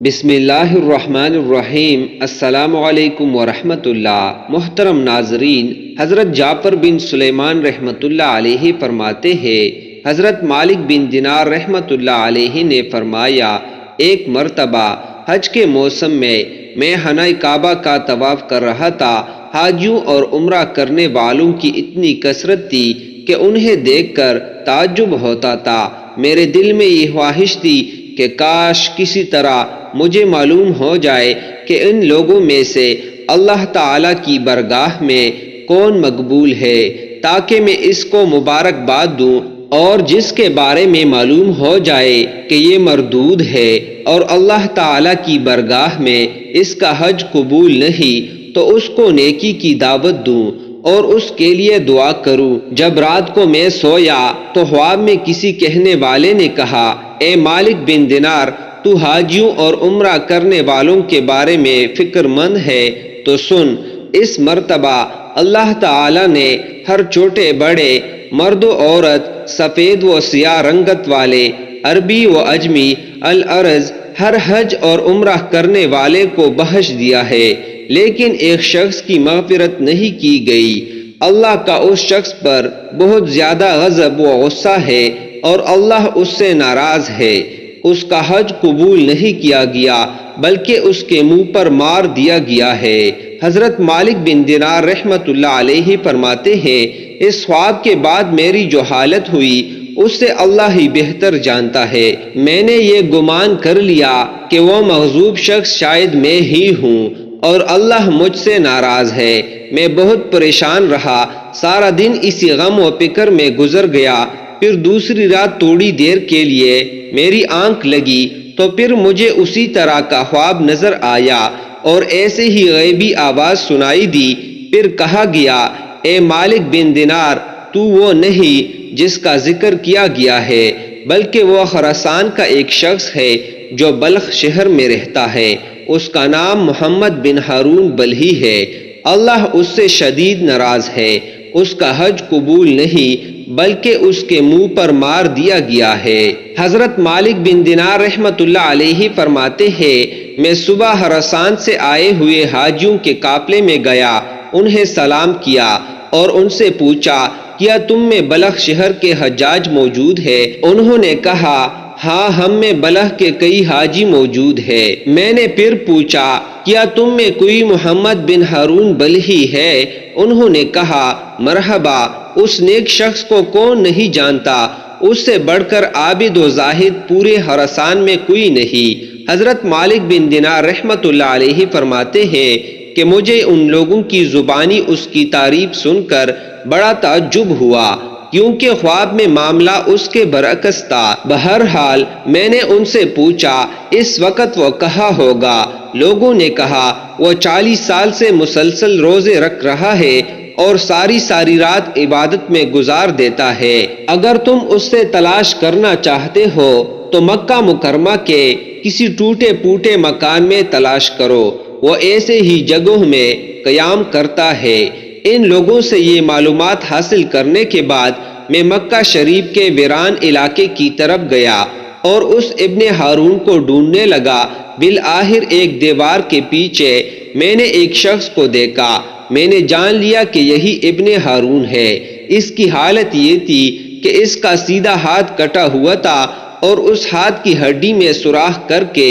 بسم اللہ الرحمن الرحیم۔ السلام علیکم ورحمۃ اللہ۔ محترم ناظرین، حضرت جعفر بن سلیمان رحمۃ اللہ علیہ فرماتے ہیں، حضرت مالک بن دینار رحمۃ اللہ علیہ نے فرمایا، ایک مرتبہ حج کے موسم میں حنہ کعبہ کا طواف کر رہا تھا۔ حاجیوں اور عمرہ کرنے والوں کی اتنی کثرت تھی کہ انہیں دیکھ کر تعجب ہوتا تھا۔ میرے دل میں یہ خواہش تھی کہ کاش کسی طرح مجھے معلوم ہو جائے کہ ان لوگوں میں سے اللہ تعالیٰ کی بارگاہ میں کون مقبول ہے، تاکہ میں اس کو مبارکباد دوں، اور جس کے بارے میں معلوم ہو جائے کہ یہ مردود ہے اور اللہ تعالیٰ کی بارگاہ میں اس کا حج قبول نہیں، تو اس کو نیکی کی دعوت دوں اور اس کے لیے دعا کروں۔ جب رات کو میں سویا تو خواب میں کسی کہنے والے نے کہا، اے مالک بن دینار، تو حاجیوں اور عمرہ کرنے والوں کے بارے میں فکر مند ہے تو سن، اس مرتبہ اللہ تعالی نے ہر چھوٹے بڑے، مرد و عورت، سفید و سیاہ رنگت والے، عربی و عجمی، العرض، ہر حج اور عمرہ کرنے والے کو بخش دیا ہے، لیکن ایک شخص کی مغفرت نہیں کی گئی۔ اللہ کا اس شخص پر بہت زیادہ غضب و غصہ ہے اور اللہ اس سے ناراض ہے۔ اس کا حج قبول نہیں کیا گیا بلکہ اس کے منہ پر مار دیا گیا ہے۔ حضرت مالک بن دینار رحمۃ اللہ علیہ فرماتے ہیں، اس خواب کے بعد میری جو حالت ہوئی اس سے اللہ ہی بہتر جانتا ہے۔ میں نے یہ گمان کر لیا کہ وہ مغضوب شخص شاید میں ہی ہوں اور اللہ مجھ سے ناراض ہے۔ میں بہت پریشان رہا، سارا دن اسی غم و فکر میں گزر گیا۔ پھر دوسری رات تھوڑی دیر کے لیے میری آنکھ لگی تو پھر مجھے اسی طرح کا خواب نظر آیا اور ایسے ہی غیبی آواز سنائی دی۔ پھر کہا گیا، اے مالک بن دینار، تو وہ نہیں جس کا ذکر کیا گیا ہے، بلکہ وہ خراسان کا ایک شخص ہے جو بلخ شہر میں رہتا ہے۔ اس کا نام محمد بن ہارون بلخی ہے۔ اللہ اس سے شدید ناراض ہے۔ اس کا حج قبول نہیں بلکہ اس کے منہ پر مار دیا گیا ہے۔ حضرت مالک بن دینار رحمۃ اللہ علیہ فرماتے ہیں، میں صبح خراسان سے آئے ہوئے حاجیوں کے قافلے میں گیا، انہیں سلام کیا اور ان سے پوچھا، کیا تم میں بلخ شہر کے حجاج موجود ہے؟ انہوں نے کہا، ہاں، ہم میں بلخ کے کئی حاجی موجود ہے۔ میں نے پھر پوچھا، کیا تم میں کوئی محمد بن ہارون بلخی ہے؟ انہوں نے کہا، مرحبا، اس نیک شخص کو کون نہیں جانتا، اس سے بڑھ کر عابد و زاہد پورے خراسان میں کوئی نہیں۔ حضرت مالک بن دینار رحمۃ اللہ علیہ فرماتے ہیں کہ مجھے ان لوگوں کی زبانی اس کی تعریف سن کر بڑا تعجب ہوا، کیونکہ خواب میں معاملہ اس کے برعکس تھا۔ بہرحال میں نے ان سے پوچھا، اس وقت وہ کہاں ہوگا؟ لوگوں نے کہا، وہ 40 سال سے مسلسل روزے رکھ رہا ہے اور ساری رات عبادت میں گزار دیتا ہے۔ اگر تم اس سے تلاش کرنا چاہتے ہو تو مکہ مکرمہ کے کسی ٹوٹے پھوٹے مکان میں تلاش کرو، وہ ایسے ہی جگہوں میں قیام کرتا ہے۔ ان لوگوں سے یہ معلومات حاصل کرنے کے بعد میں مکہ شریف کے ویران علاقے کی طرف گیا اور اس ابن ہارون کو ڈھونڈنے لگا۔ بالآخر ایک دیوار کے پیچھے میں نے ایک شخص کو دیکھا۔ میں نے جان لیا کہ یہی ابن ہارون ہے۔ اس کی حالت یہ تھی کہ اس کا سیدھا ہاتھ کٹا ہوا تھا اور اس ہاتھ کی ہڈی میں سوراخ کر کے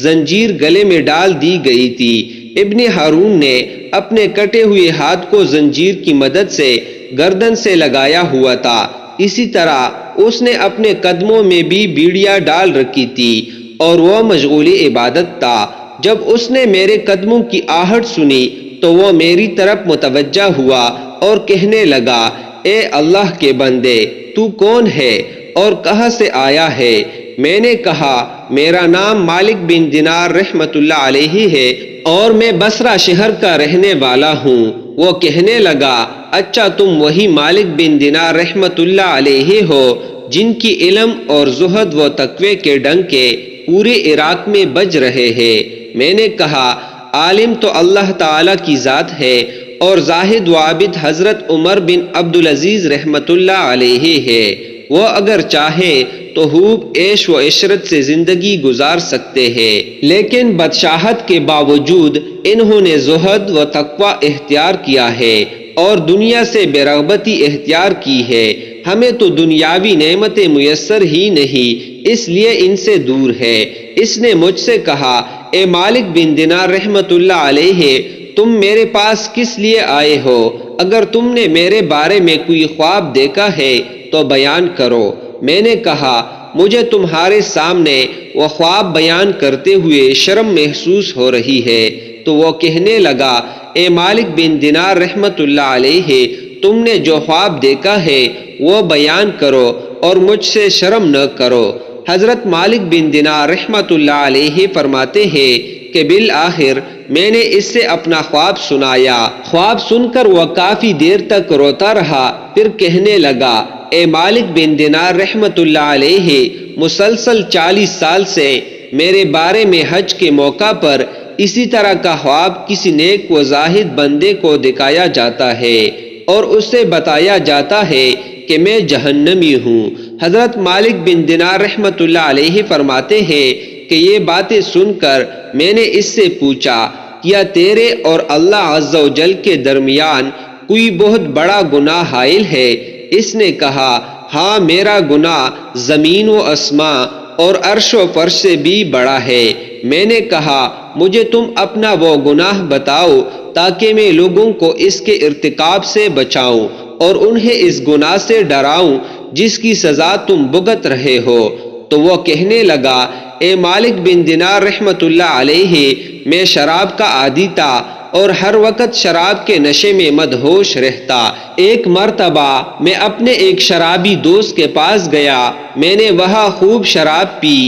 زنجیر گلے میں ڈال دی گئی تھی۔ ابن ہارون نے اپنے کٹے ہوئے ہاتھ کو زنجیر کی مدد سے گردن سے لگایا ہوا تھا۔ اسی طرح اس نے اپنے قدموں میں بھی بیڑیاں ڈال رکھی تھی اور وہ مشغول عبادت تھا۔ جب اس نے میرے قدموں کی آہٹ سنی تو وہ میری طرف متوجہ ہوا اور کہنے لگا، اے اللہ کے بندے، تو کون ہے اور کہاں سے آیا ہے؟ میں نے کہا، میرا نام مالک بن دینار رحمۃ اللہ علیہ ہے اور میں بصرہ شہر کا رہنے والا ہوں۔ وہ کہنے لگا، اچھا، تم وہی مالک بن دینار رحمۃ اللہ علیہ ہو جن کی علم اور زہد و تقوی کے ڈنکے پورے عراق میں بج رہے ہیں۔ میں نے کہا، عالم تو اللہ تعالیٰ کی ذات ہے اور زاہد و عابد حضرت عمر بن عبدالعزیز رحمۃ اللہ علیہ ہے۔ وہ اگر چاہے تو خوب عیش و عشرت سے زندگی گزار سکتے ہیں، لیکن بدشاہت کے باوجود انہوں نے زہد و تقوی اختیار کیا ہے اور دنیا سے بے رغبتی اختیار کی ہے۔ ہمیں تو دنیاوی نعمتیں میسر ہی نہیں، اس لیے ان سے دور ہے۔ اس نے مجھ سے کہا، اے مالک بن دینار رحمت اللہ علیہ، تم میرے پاس کس لیے آئے ہو؟ اگر تم نے میرے بارے میں کوئی خواب دیکھا ہے تو بیان کرو۔ میں نے کہا، مجھے تمہارے سامنے وہ خواب بیان کرتے ہوئے شرم محسوس ہو رہی ہے۔ تو وہ کہنے لگا، اے مالک بن دینار رحمت اللہ علیہ، تم نے جو خواب دیکھا ہے وہ بیان کرو اور مجھ سے شرم نہ کرو۔ حضرت مالک بن دینار رحمت اللہ علیہ فرماتے ہیں کہ بالآخر میں نے اس سے اپنا خواب سنایا۔ خواب سن کر وہ کافی دیر تک روتا رہا، پھر کہنے لگا، اے مالک بن دینار رحمت اللہ علیہ، مسلسل 40 سال سے میرے بارے میں حج کے موقع پر اسی طرح کا خواب کسی نیک و زاہد بندے کو دکھایا جاتا ہے اور اسے بتایا جاتا ہے کہ میں جہنمی ہوں۔ حضرت مالک بن دینار رحمت اللہ علیہ فرماتے ہیں کہ یہ باتیں سن کر میں نے اس سے پوچھا، کیا تیرے اور اللہ عز و جل کے درمیان کوئی بہت بڑا گناہ حائل ہے؟ اس نے کہا، ہاں، میرا گناہ زمین و آسماں اور عرش و فرش سے بھی بڑا ہے۔ میں نے کہا، مجھے تم اپنا وہ گناہ بتاؤ تاکہ میں لوگوں کو اس کے ارتکاب سے بچاؤں اور انہیں اس گناہ سے ڈراؤں جس کی سزا تم بھگت رہے ہو۔ تو وہ کہنے لگا، اے مالک بن دینار رحمت اللہ علیہ، میں شراب کا عادی تھا اور ہر وقت شراب کے نشے میں مدہوش رہتا۔ ایک مرتبہ میں اپنے ایک شرابی دوست کے پاس گیا، میں نے وہاں خوب شراب پی،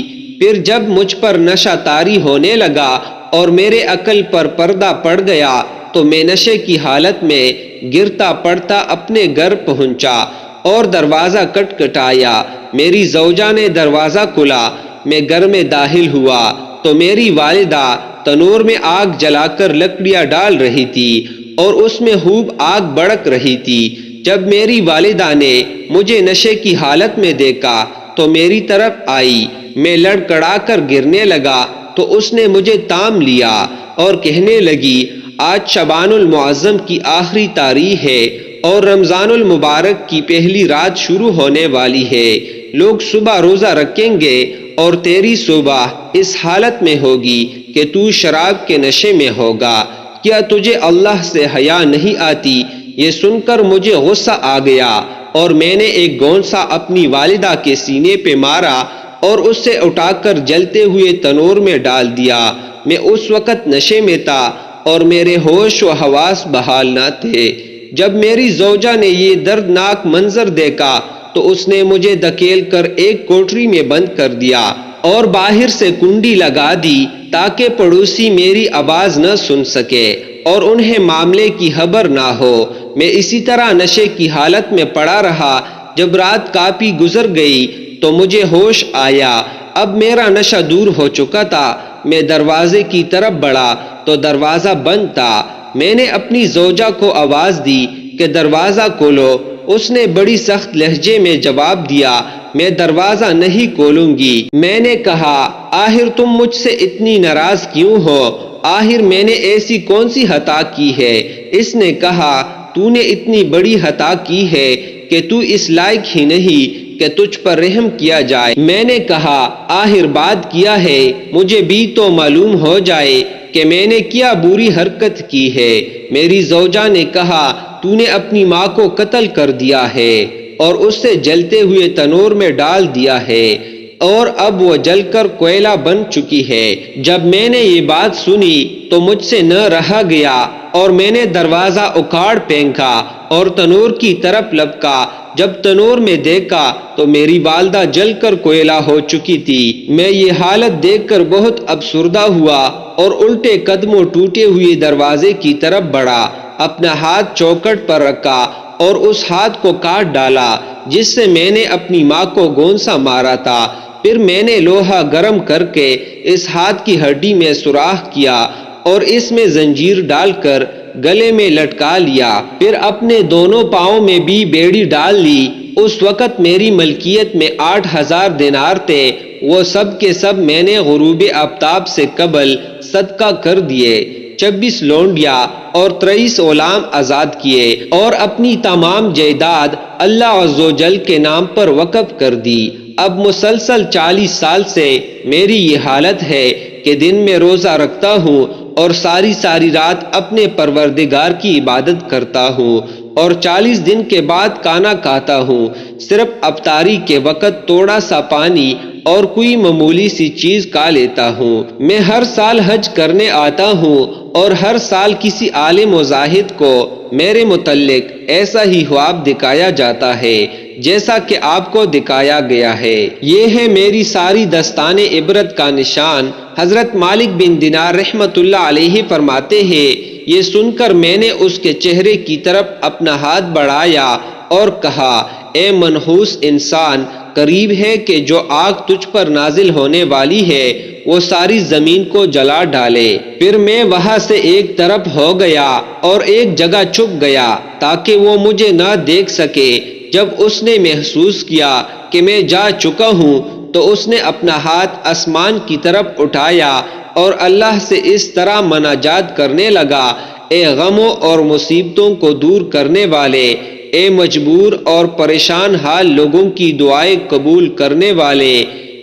پھر جب مجھ پر نشہ طاری ہونے لگا اور میرے عقل پر پردہ پڑ گیا تو میں نشے کی حالت میں گرتا پڑتا اپنے گھر پہنچا اور دروازہ کٹکھٹایا۔ میری زوجہ نے دروازہ کھولا، میں گھر میں داخل ہوا تو میری والدہ تنور میں آگ جلا کر لکڑیاں ڈال رہی تھی اور اس میں خوب آگ بھڑک رہی تھی۔ جب میری والدہ نے مجھے نشے کی حالت میں دیکھا تو میری طرف آئی، میں لڑکھڑا کر گرنے لگا تو اس نے مجھے تام لیا اور کہنے لگی، آج شعبان المعظم کی آخری تاریخ ہے اور رمضان المبارک کی پہلی رات شروع ہونے والی ہے۔ لوگ صبح روزہ رکھیں گے اور تیری صبح اس حالت میں ہوگی کہ تو شراب کے نشے میں ہوگا۔ کیا تجھے اللہ سے حیا نہیں آتی؟ یہ سن کر مجھے غصہ آ گیا اور میں نے ایک گونسا اپنی والدہ کے سینے پہ مارا اور اس سے اٹھا کر جلتے ہوئے تنور میں ڈال دیا۔ میں اس وقت نشے میں تھا اور میرے ہوش و حواس بحال نہ تھے۔ جب میری زوجہ نے یہ دردناک منظر دیکھا تو اس نے مجھے دھکیل کر ایک کوٹری میں بند کر دیا اور باہر سے کنڈی لگا دی تاکہ پڑوسی میری آواز نہ سن سکے اور انہیں معاملے کی خبر نہ ہو۔ میں اسی طرح نشے کی حالت میں پڑا رہا۔ جب رات کافی گزر گئی تو مجھے ہوش آیا۔ اب میرا نشہ دور ہو چکا تھا۔ میں دروازے کی طرف بڑھا تو دروازہ بند تھا۔ میں نے اپنی زوجہ کو آواز دی کہ دروازہ کھولو۔ اس نے بڑی سخت لہجے میں جواب دیا، میں دروازہ نہیں کھولوں گی۔ میں نے کہا، آخر تم مجھ سے اتنی ناراض کیوں ہو؟ آخر میں نے ایسی کون سی خطا کی ہے؟ اس نے کہا، تو نے اتنی بڑی خطا کی ہے کہ تو اس لائق ہی نہیں کہ تجھ پر رحم کیا جائے۔ میں نے کہا، آخر بات کیا ہے؟ مجھے بھی تو معلوم ہو جائے کہ میں نے کیا بری حرکت کی ہے۔ میری زوجہ نے کہا، تو نے اپنی ماں کو قتل کر دیا ہے اور اس سے جلتے ہوئے تنور میں ڈال دیا ہے اور اب وہ جل کر کوئلہ بن چکی ہے۔ جب میں نے یہ بات سنی تو مجھ سے نہ رہا گیا اور میں نے دروازہ اکھاڑ پھینکا اور تنور کی طرف لپکا۔ جب تنور میں دیکھا تو میری والدہ جل کر کوئلہ ہو چکی تھی۔ میں یہ حالت دیکھ کر بہت افسردہ ہوا اور الٹے قدموں ٹوٹے ہوئے دروازے کی طرف بڑھا، اپنا ہاتھ چوکھٹ پر رکھا اور اس ہاتھ کو کاٹ ڈالا جس سے میں نے اپنی ماں کو گونسا مارا تھا۔ پھر میں نے لوہا گرم کر کے اس ہاتھ کی ہڈی میں سوراخ کیا اور اس میں زنجیر ڈال کر گلے میں لٹکا لیا۔ پھر اپنے دونوں پاؤں میں بھی بیڑی ڈال لی اس وقت میری ملکیت میں 8,000 دینار تھے، وہ سب کے سب میں نے غروب آفتاب سے قبل صدقہ کر دیے۔ 26 لونڈیاں اور 23 غلام آزاد کیے اور اپنی تمام جائیداد اللہ عز و جل کے نام پر وقف کر دی۔ اب مسلسل 40 سال سے میری یہ حالت ہے کہ دن میں روزہ رکھتا ہوں اور ساری رات اپنے پروردگار کی عبادت کرتا ہوں، اور 40 دن کے بعد کھانا کھاتا ہوں۔ صرف افطاری کے وقت تھوڑا سا پانی اور کوئی معمولی سی چیز کھا لیتا ہوں۔ میں ہر سال حج کرنے آتا ہوں اور ہر سال کسی عالم و زاہد کو میرے متعلق ایسا ہی خواب دکھایا جاتا ہے جیسا کہ آپ کو دکھایا گیا ہے۔ یہ ہے میری ساری دستان عبرت کا نشان۔ حضرت مالک بن دینار رحمت اللہ علیہ فرماتے ہیں، یہ سن کر میں نے اس کے چہرے کی طرف اپنا ہاتھ بڑھایا اور کہا، اے منحوس انسان، قریب ہے کہ جو آگ تجھ پر نازل ہونے والی ہے وہ ساری زمین کو جلا ڈالے۔ پھر میں وہاں سے ایک طرف ہو گیا اور ایک جگہ چھپ گیا تاکہ وہ مجھے نہ دیکھ سکے۔ جب اس نے محسوس کیا کہ میں جا چکا ہوں تو اس نے اپنا ہاتھ آسمان کی طرف اٹھایا اور اللہ سے اس طرح مناجات کرنے لگا، اے غموں اور مصیبتوں کو دور کرنے والے، اے مجبور اور پریشان حال لوگوں کی دعائیں قبول کرنے والے،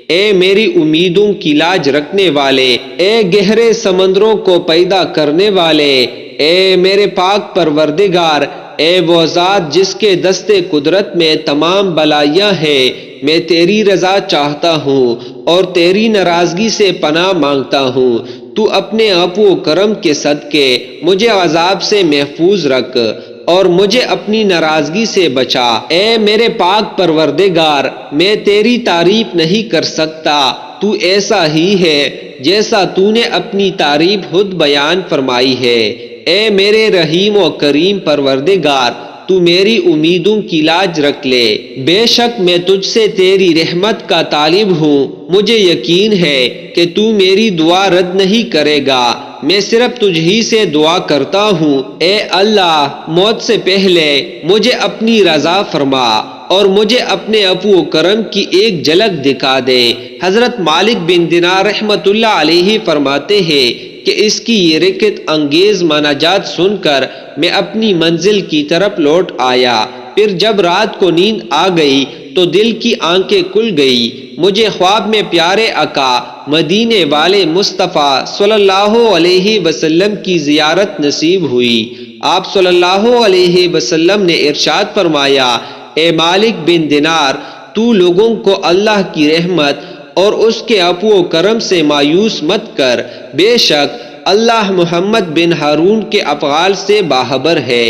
اے میری امیدوں کی لاج رکھنے والے، اے گہرے سمندروں کو پیدا کرنے والے، اے میرے پاک پروردگار، اے وہ ذات جس کے دستے قدرت میں تمام بلائیاں ہیں، میں تیری رضا چاہتا ہوں اور تیری ناراضگی سے پناہ مانگتا ہوں۔ تو اپنے عفو و کرم کے صدقے مجھے عذاب سے محفوظ رکھ اور مجھے اپنی ناراضگی سے بچا۔ اے میرے پاک پروردگار، میں تیری تعریف نہیں کر سکتا، تو ایسا ہی ہے جیسا تو نے اپنی تعریف خود بیان فرمائی ہے۔ اے میرے رحیم و کریم پروردگار، تو میری امیدوں کی لاج رکھ لے۔ بے شک میں تجھ سے تیری رحمت کا طالب ہوں، مجھے یقین ہے کہ تو میری دعا رد نہیں کرے گا، میں صرف تجھ ہی سے دعا کرتا ہوں۔ اے اللہ، موت سے پہلے مجھے اپنی رضا فرما اور مجھے اپنے عفو و کرم کی ایک جھلک دکھا دے۔ حضرت مالک بن دینار رحمت اللہ علیہ فرماتے ہیں کہ اس کی یہ رکت انگیز مناجات سن کر میں اپنی منزل کی طرف لوٹ آیا۔ پھر جب رات کو نیند آ گئی تو دل کی آنکھیں کھل گئی۔ مجھے خواب میں پیارے آقا مدینے والے مصطفیٰ صلی اللہ علیہ وسلم کی زیارت نصیب ہوئی۔ آپ صلی اللہ علیہ وسلم نے ارشاد فرمایا، اے مالک بن دینار، تو لوگوں کو اللہ کی رحمت اور اس کے عفو و کرم سے مایوس مت کر، بے شک اللہ محمد بن ہارون کے افعال سے باخبر ہے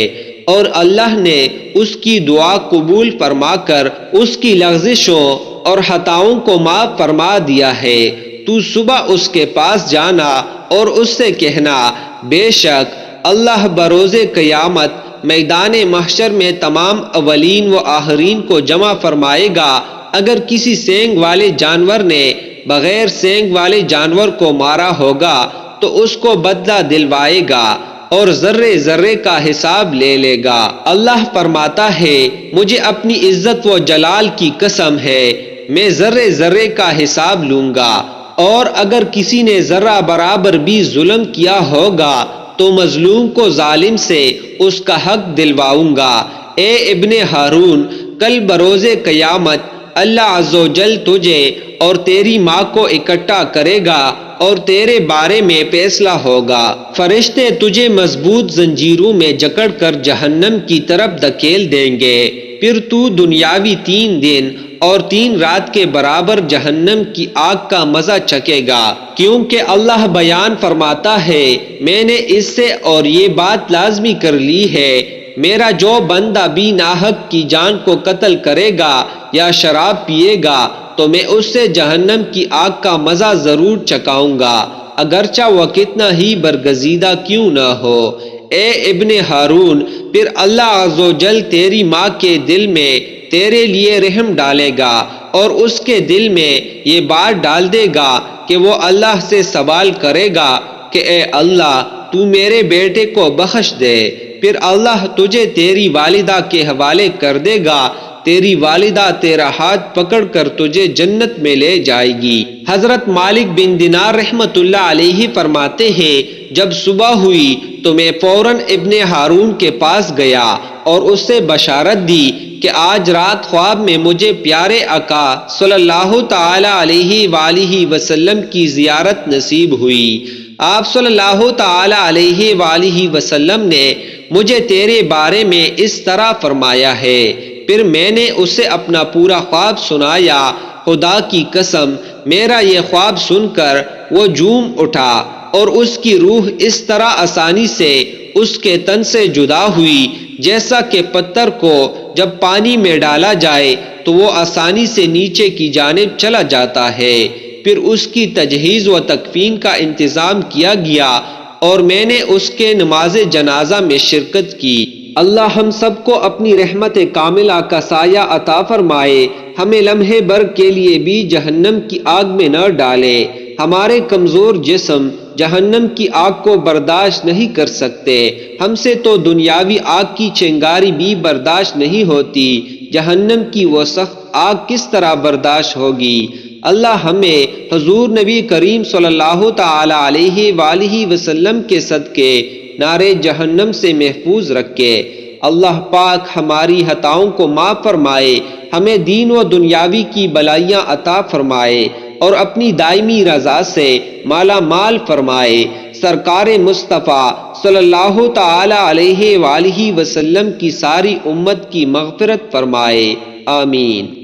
اور اللہ نے اس کی دعا قبول فرما کر اس کی لغزشوں اور خطاؤں کو معاف فرما دیا ہے۔ تو صبح اس کے پاس جانا اور اس سے کہنا، بے شک اللہ بروز قیامت میدان محشر میں تمام اولین و آخرین کو جمع فرمائے گا۔ اگر کسی سینگ والے جانور نے بغیر سینگ والے جانور کو مارا ہوگا تو اس کو بدلہ دلوائے گا اور ذرے ذرے کا حساب لے لے گا۔ اللہ فرماتا ہے، مجھے اپنی عزت و جلال کی قسم ہے، میں ذرے ذرے کا حساب لوں گا، اور اگر کسی نے ذرہ برابر بھی ظلم کیا ہوگا تو مظلوم کو ظالم سے اس کا حق دلواؤں گا۔ اے ابن ہارون، کل بروز قیامت اللہ عز و جل تجھے اور تیری ماں کو اکٹھا کرے گا اور تیرے بارے میں فیصلہ ہوگا۔ فرشتے تجھے مضبوط زنجیروں میں جکڑ کر جہنم کی طرف دھکیل دیں گے، پھر تو دنیاوی 3 دن اور 3 رات کے برابر جہنم کی آگ کا مزہ چکھے گا، کیونکہ اللہ بیان فرماتا ہے، میں نے اس سے اور یہ بات لازمی کر لی ہے، میرا جو بندہ بھی ناحق کی جان کو قتل کرے گا یا شراب پیے گا تو میں اس سے جہنم کی آگ کا مزہ ضرور چکھاؤں گا، اگرچہ وہ کتنا ہی برگزیدہ کیوں نہ ہو۔ اے ابن ہارون، پھر اللہ عز و جل تیری ماں کے دل میں تیرے لیے رحم ڈالے گا اور اس کے دل میں یہ بات ڈال دے گا کہ وہ اللہ سے سوال کرے گا کہ اے اللہ، تو میرے بیٹے کو بخش دے۔ پھر اللہ تجھے تیری والدہ کے حوالے کر دے گا تیری والدہ تیرا ہاتھ پکڑ کر تجھے جنت میں لے جائے گی۔ حضرت مالک بن دینار رحمت اللہ علیہ فرماتے ہیں جب صبح ہوئی تو میں فوراً ابن ہارون کے پاس گیا اور اس سے بشارت دی کہ آج رات خواب میں مجھے پیارے آقا صلی اللہ تعالی علیہ وآلہ وسلم کی زیارت نصیب ہوئی۔ آپ صلی اللہ تعالی علیہ وآلہ وسلم نے مجھے تیرے بارے میں اس طرح فرمایا ہے۔ پھر میں نے اسے اپنا پورا خواب سنایا۔ خدا کی قسم میرا یہ خواب سن کر وہ جھوم اٹھا اور اس کی روح اس طرح آسانی سے اس کے تن سے جدا ہوئی جیسا کہ پتھر کو جب پانی میں ڈالا جائے تو وہ آسانی سے نیچے کی جانب چلا جاتا ہے۔ پھر اس کی تجہیز و تکفین کا انتظام کیا گیا اور میں نے اس کے نماز جنازہ میں شرکت کی۔ اللہ ہم سب کو اپنی رحمت کاملہ کا سایہ عطا فرمائے، ہمیں لمحے بھر کے لیے بھی جہنم کی آگ میں نہ ڈالے۔ ہمارے کمزور جسم جہنم کی آگ کو برداشت نہیں کر سکتے، ہم سے تو دنیاوی آگ کی چنگاری بھی برداشت نہیں ہوتی، جہنم کی وہ سخت آگ کس طرح برداشت ہوگی۔ اللہ ہمیں حضور نبی کریم صلی اللہ تعالی علیہ وآلہ وسلم کے صدقے نارے جہنم سے محفوظ رکھے۔ اللہ پاک ہماری خطاؤں کو معاف فرمائے، ہمیں دین و دنیاوی کی بلائیاں عطا فرمائے اور اپنی دائمی رضا سے مالا مال فرمائے۔ سرکار مصطفیٰ صلی اللہ تعالی علیہ وآلہ وسلم کی ساری امت کی مغفرت فرمائے، آمین۔